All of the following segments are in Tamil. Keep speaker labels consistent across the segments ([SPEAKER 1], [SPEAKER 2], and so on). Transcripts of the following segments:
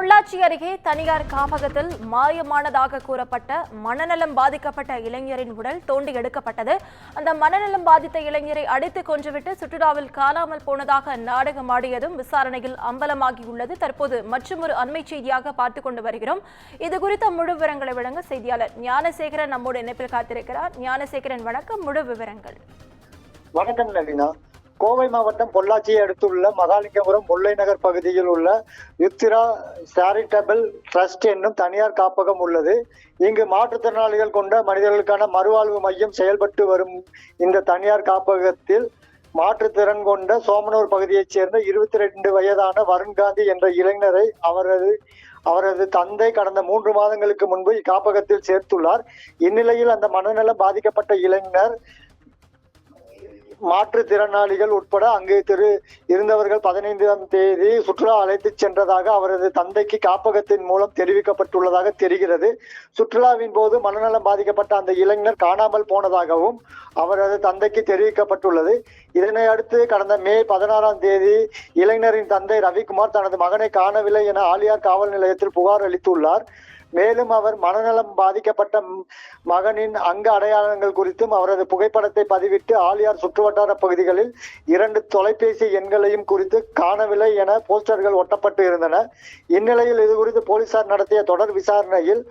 [SPEAKER 1] பொள்ளாச்சி அருகே தனியார் காப்பகத்தில் மாயமானதாக கூறப்பட்ட மனநலம் பாதிக்கப்பட்ட இளைஞரின் உடல் தோண்டி எடுக்கப்பட்டது. அந்த மனநலம் பாதித்த இளைஞரை அடித்து கொன்றுவிட்டு சுற்றுலாவில் காணாமல் போனதாக நாடகமாடியதும் விசாரணையில் அம்பலமாகியுள்ளது. தற்போது மற்றொரு அண்மை செய்தியாக பார்த்துக் கொண்டு வருகிறோம். இது குறித்த முழு விவரங்களை வழங்க செய்தியாளர் ஞானசேகரன் நம்மோடு இணைப்பில் காத்திருக்கிறார். ஞானசேகரன், வணக்கம். முழு விவரங்கள்.
[SPEAKER 2] வணக்கம் நவீனா. கோவை மாவட்டம் பொள்ளாச்சியை அடுத்துள்ள மகாலிங்கபுரம் முல்லை நகர் பகுதியில் உள்ள யுத்திரா சேரிட்டபிள் ட்ரஸ்ட் என்னும் தனியார் காப்பகம் உள்ளது. இங்கு மாற்றுத்திறனாளிகள் கொண்ட மனிதர்களுக்கான மறுவாழ்வு மையம் செயல்பட்டு வரும் இந்த தனியார் காப்பகத்தில் மாற்றுத்திறன் கொண்ட சோமனூர் பகுதியைச் சேர்ந்த 22 வயதான வருண்காந்தி என்ற இளைஞரை அவரது தந்தை கடந்த 3 மாதங்களுக்கு முன்பு இக்காப்பகத்தில் சேர்த்துள்ளார். இந்நிலையில் அந்த மனநலம் பாதிக்கப்பட்ட இளைஞர் மாற்றுத்திறனாளிகள் உட்பட அங்கு இருந்தவர்கள் 15ஆம் தேதி சுற்றுலா அழைத்துச் சென்றதாக அவரது தந்தைக்கு காப்பகத்தின் மூலம் தெரிவிக்கப்பட்டுள்ளதாக தெரிகிறது. சுற்றுலாவின் போது மனநலம் பாதிக்கப்பட்ட அந்த இளைஞர் காணாமல் போனதாகவும் அவரது தந்தைக்கு தெரிவிக்கப்பட்டுள்ளது. இதனை அடுத்து கடந்த மே 16ஆம் தேதி இளைஞரின் தந்தை ரவிக்குமார் தனது மகனை காணவில்லை என ஆலியார் காவல் நிலையத்தில் புகார் அளித்துள்ளார். மேலும் அவர் மனநலம் பாதிக்கப்பட்ட மகனின் அங்க அடையாளங்கள் குறித்தும் அவரது புகைப்படத்தை பதிவிட்டு ஆலியார் சுற்றுவட்டார பகுதிகளில் 2 தொலைபேசி எண்களையும் குறித்து காணவில்லை என போஸ்டர்கள் ஒட்டப்பட்டு இருந்தன. இந்நிலையில் இது குறித்து போலீசார் நடத்திய தொடர் விசாரணையில்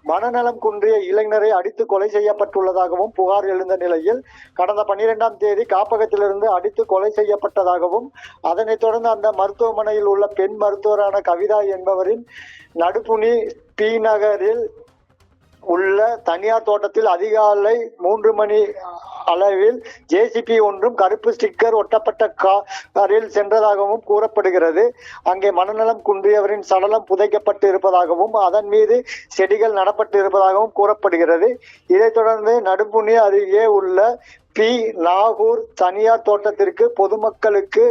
[SPEAKER 2] மனநலம் குன்றிய இளைஞரை அடித்து கொலை செய்யப்பட்டுள்ளதாகவும் புகார் எழுந்த நிலையில் கடந்த 12ஆம் தேதி காப்பகத்திலிருந்து அடித்து கொலை செய்யப்பட்டதாகவும் அதனைத் தொடர்ந்து அந்த மருத்துவமனையில் உள்ள பெண் மருத்துவரான கவிதா என்பவரின் நடுப்புனி பி நகரில் உள்ள தனியார் தோட்டத்தில் அதிகாலை 3 மணி அளவில் ஜேசிபி ஒன்றும் கருப்பு ஸ்டிக்கர் ஒட்டப்பட்ட காரில் சென்றதாகவும் கூறப்படுகிறது. அங்கே மனநலம் குன்றியவரின் சடலம் புதைக்கப்பட்டு இருப்பதாகவும் அதன் மீது செடிகள் நடப்பட்டு இருப்பதாகவும் கூறப்படுகிறது. இதைத் தொடர்ந்து நடுப்புனி அருகே உள்ள பி நாகூர் தனியார் தோட்டத்திற்கு பொதுமக்களுக்கு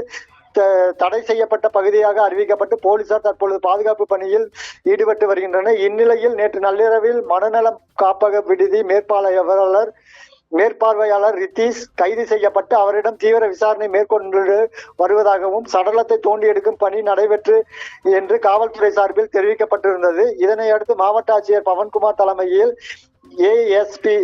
[SPEAKER 2] தடை செய்யப்பட்ட பகுதியாக அறிவிக்கப்பட்டு போலீசார் தற்பொழுது பாதுகாப்பு பணியில் ஈடுபட்டு வருகின்றனர். இந்நிலையில் நேற்று நள்ளிரவில் மனநலம் காப்பக விடுதி மேற்பார்வையாளர் ரித்தீஷ் கைது செய்யப்பட்டு அவரிடம் தீவிர விசாரணை மேற்கொண்டு வருவதாகவும் சடலத்தை தோண்டி எடுக்கும் பணி நடைபெற்று என்று காவல்துறை சார்பில் தெரிவிக்கப்பட்டிருந்தது. இதனை அடுத்து மாவட்ட ஆட்சியர் பவன்குமார் தலைமையில் ஏஎஸ்பி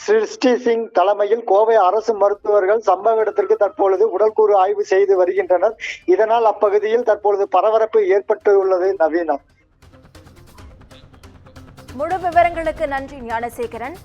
[SPEAKER 2] சிருஷ்டி சிங் தலைமையில் கோவை அரசு மருத்துவர்கள் சம்பவ இடத்திற்கு தற்பொழுது உடல்கூறு ஆய்வு செய்து வருகின்றனர். இதனால் அப்பகுதியில் தற்பொழுது பரபரப்பு ஏற்பட்டுள்ளது. நவீனா,
[SPEAKER 1] முழு விவரங்களுக்கு நன்றி ஞானசேகரன்.